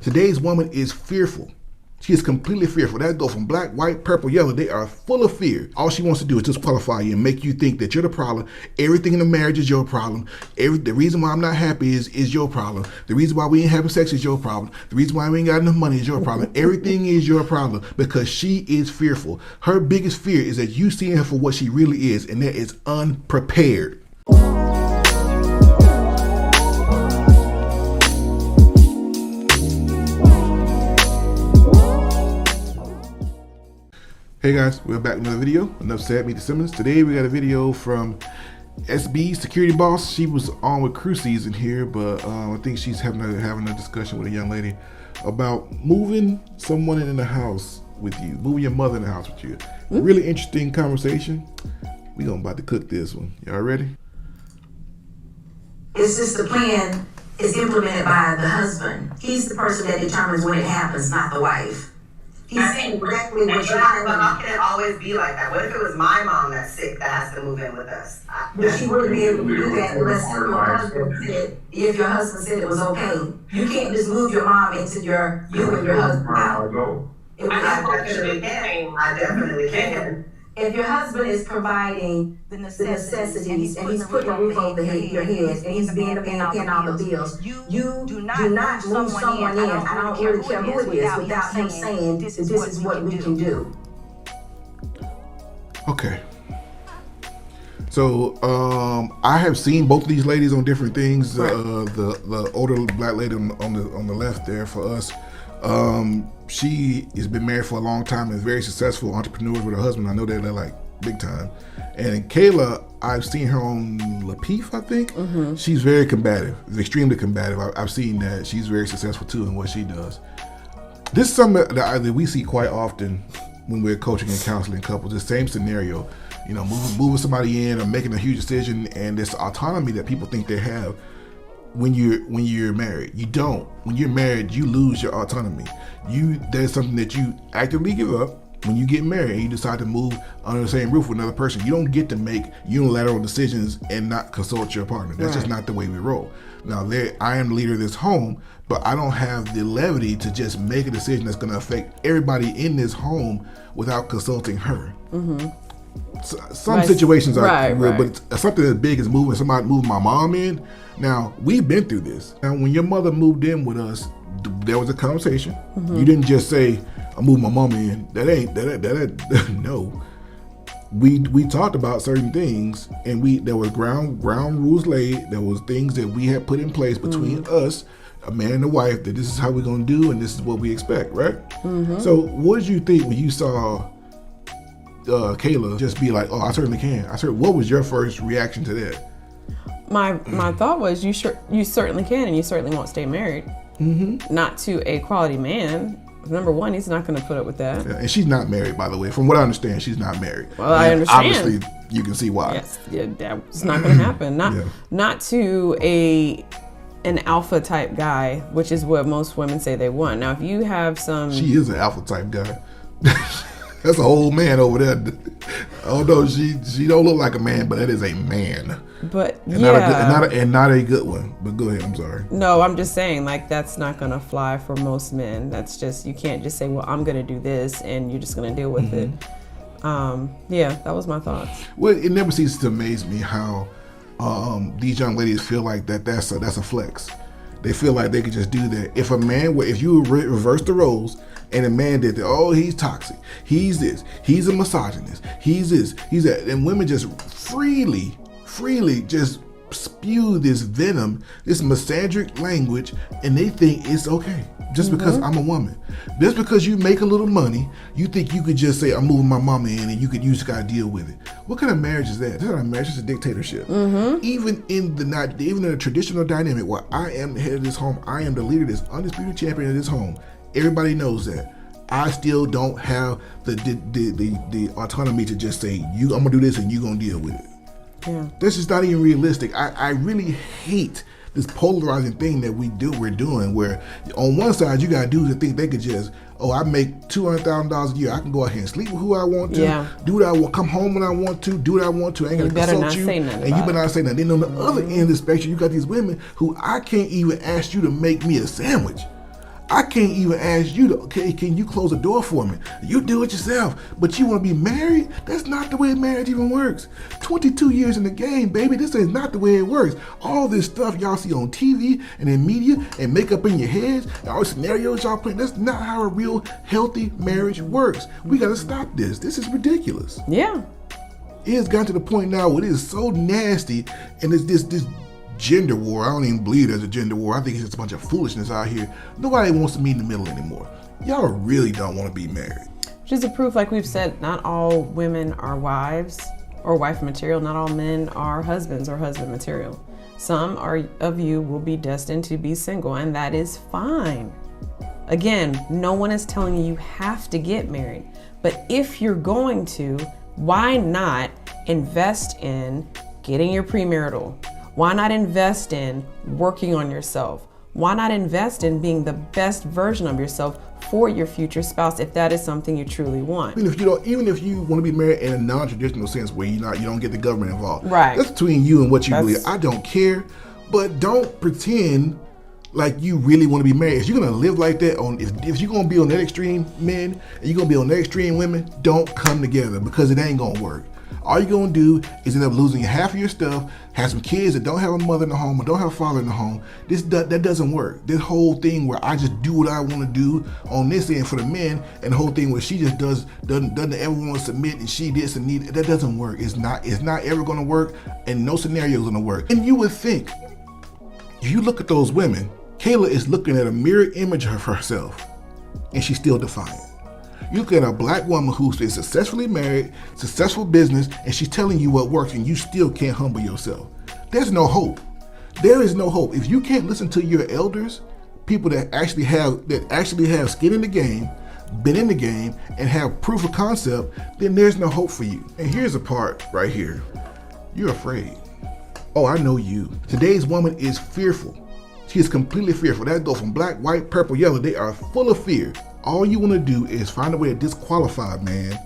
Today's woman is fearful. She is completely fearful. That go from black, white, purple, yellow. They are full of fear. All she wants to do is disqualify you and make you think that you're the problem. Everything in the marriage is your problem. The reason why I'm not happy is your problem. The reason why we ain't having sex is your problem. The reason why we ain't got enough money is your problem. Everything is your problem because she is fearful. Her biggest fear is that you seeing her for what she really is, and that is unprepared. Hey guys, we're back with another video. Enough said, meet the Simmons. Today we got a video from SB Security Boss. She was on with Crew Season here, but I think she's having a discussion with a young lady about moving someone in the house with you, moving your mother in the house with you. Really interesting conversation. We about to cook this one. Y'all ready? It's just the plan is implemented by the husband. He's the person that determines when it happens, not the wife. He's saying exactly what you're saying. But how can it always be like that? What if it was my mom that's sick that has to move in with us? But she wouldn't be able to do that unless if your husband said it was okay. You can't just move your mom into you and your husband out. I definitely can. If your husband is providing the necessities and he's putting a roof over your head and he's being paying all the bills, you do not move someone in. I don't really care who it is without him saying this is what we can do. Okay. So I have seen both of these ladies on different things. Right. The older black lady on the left there for us. She has been married for a long time and is very successful entrepreneur with her husband. I know that they're like big time. And Kayla, I've seen her on Lapeef, I think. She's very combative, extremely combative. I've seen that. She's very successful too in what she does. This is something that we see quite often when we're coaching and counseling couples. The same scenario, you know, moving somebody in or making a huge decision, and this autonomy that people think they have. When you're married, you don't. When you're married, you lose your autonomy. There's something that you actively give up when you get married and you decide to move under the same roof with another person. You don't get to make unilateral decisions and not consult your partner. That's just not the way we roll. Now, I am the leader of this home, but I don't have the levity to just make a decision that's going to affect everybody in this home without consulting her. Some situations are but something as big as moving my mom in. Now, we've been through this. Now, when your mother moved in with us, there was a conversation. You didn't just say, "I moved my mom in." That no. We talked about certain things, and there was ground rules laid. There was things that we had put in place between us, a man and a wife, that this is how we're gonna do, and this is what we expect, right? So, what did you think when you saw Kayla just be like, "Oh, I certainly can"? What was your first reaction to that? My thought was, you certainly can, and you certainly won't stay married. Not to a quality man. Number one, he's not going to put up with that. Yeah, and she's not married, by the way. From what I understand, she's not married. Well, I understand. Obviously, you can see why. Yes, that's not going to happen. Not to an alpha type guy, which is what most women say they want. Now, if you have some, she is an alpha type guy. That's a whole man over there. Although she don't look like a man, but that is a man. But not a good one. But go ahead. I'm sorry. No, I'm just saying, like, that's not gonna fly for most men. That's just, you can't just say, well, I'm gonna do this, and you're just gonna deal with it. That was my thoughts. Well, it never ceases to amaze me how these young ladies feel like that's a flex. They feel like they could just do that. If you reverse the roles, and a man did that, oh, he's toxic, he's this, he's a misogynist, he's this, he's that, and women just freely just spew this venom, this misandric language, and they think it's okay just because I'm a woman. Just because you make a little money, you think you could just say, "I'm moving my mama in," and you just gotta deal with it. What kind of marriage is that? That's not a marriage. It's a dictatorship. Even in the traditional dynamic where I am the head of this home, I am the leader, this undisputed champion of this home. Everybody knows that. I still don't have the autonomy to just say, I'm gonna do this and you gonna deal with it. Yeah. This is not even realistic. I really hate this polarizing thing that we're doing, where on one side you got dudes that think they could just, oh, I make $200,000 a year, I can go out here and sleep with who I want to, do what I want, come home when I want to, do what I want to, I ain't gonna consult you, and you better not say nothing. Then on the other end of the spectrum, you got these women who I can't even ask you to make me a sandwich. I can't even ask you to, okay, can you close the door for me? You do it yourself, but you want to be married? That's not the way marriage even works. 22 years in the game, baby, this is not the way it works. All this stuff y'all see on TV and in media and make up in your heads, and all the scenarios y'all playing, that's not how a real healthy marriage works. We got to stop this. This is ridiculous. Yeah. It has gotten to the point now where it is so nasty, and it's this gender war. I don't even believe there's a gender war. I think it's just a bunch of foolishness out here. Nobody wants to meet in the middle anymore. Y'all really don't want to be married. Which is a proof, like we've said, not all women are wives or wife material. Not all men are husbands or husband material. Some of you will be destined to be single, and that is fine. Again, no one is telling you have to get married. But if you're going to, why not invest in getting your premarital? Why not invest in working on yourself? Why not invest in being the best version of yourself for your future spouse if that is something you truly want? Even if you want to be married in a non-traditional sense where you don't get the government involved. Right. That's between you and what you believe. I don't care, but don't pretend like you really want to be married. If you're gonna live like that, if you're gonna be on that extreme men and you're gonna be on that extreme women, don't come together, because it ain't gonna work. All you're gonna do is end up losing half of your stuff, have some kids that don't have a mother in the home or don't have a father in the home. That doesn't work. This whole thing where I just do what I want to do on this end for the men, and the whole thing where she just doesn't ever want to submit, and she this and need, that doesn't work. It's not ever gonna work, and no scenario is gonna work. And you would think, if you look at those women, Kayla is looking at a mirror image of herself, and she's still defiant. You look at a black woman who's been successfully married, successful business, and she's telling you what works, and you still can't humble yourself. There's no hope. There is no hope. If you can't listen to your elders, people that actually have skin in the game, been in the game, and have proof of concept, then there's no hope for you. And here's a part right here. You're afraid. Oh, I know you. Today's woman is fearful. She is completely fearful. That goes from black, white, purple, yellow. They are full of fear. All you want to do is find a way to disqualify a man,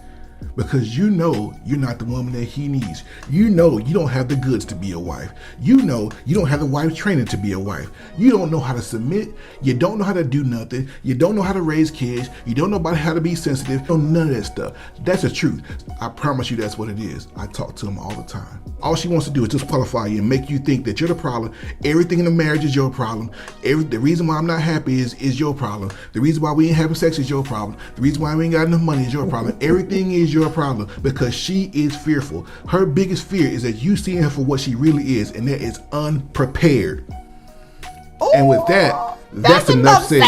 because you know you're not the woman that he needs. You know you don't have the goods to be a wife. You know you don't have the wife training to be a wife. You don't know how to submit. You don't know how to do nothing. You don't know how to raise kids. You don't know about how to be sensitive. You don't know none of that stuff. That's the truth. I promise you that's what it is. I talk to him all the time. All she wants to do is disqualify you and make you think that you're the problem. Everything in the marriage is your problem. The reason why I'm not happy is your problem. The reason why we ain't having sex is your problem. The reason why we ain't got enough money is your problem. Everything is your problem, because she is fearful. Her biggest fear is that you see her for what she really is, and that is unprepared. Ooh, and with that, that's enough said.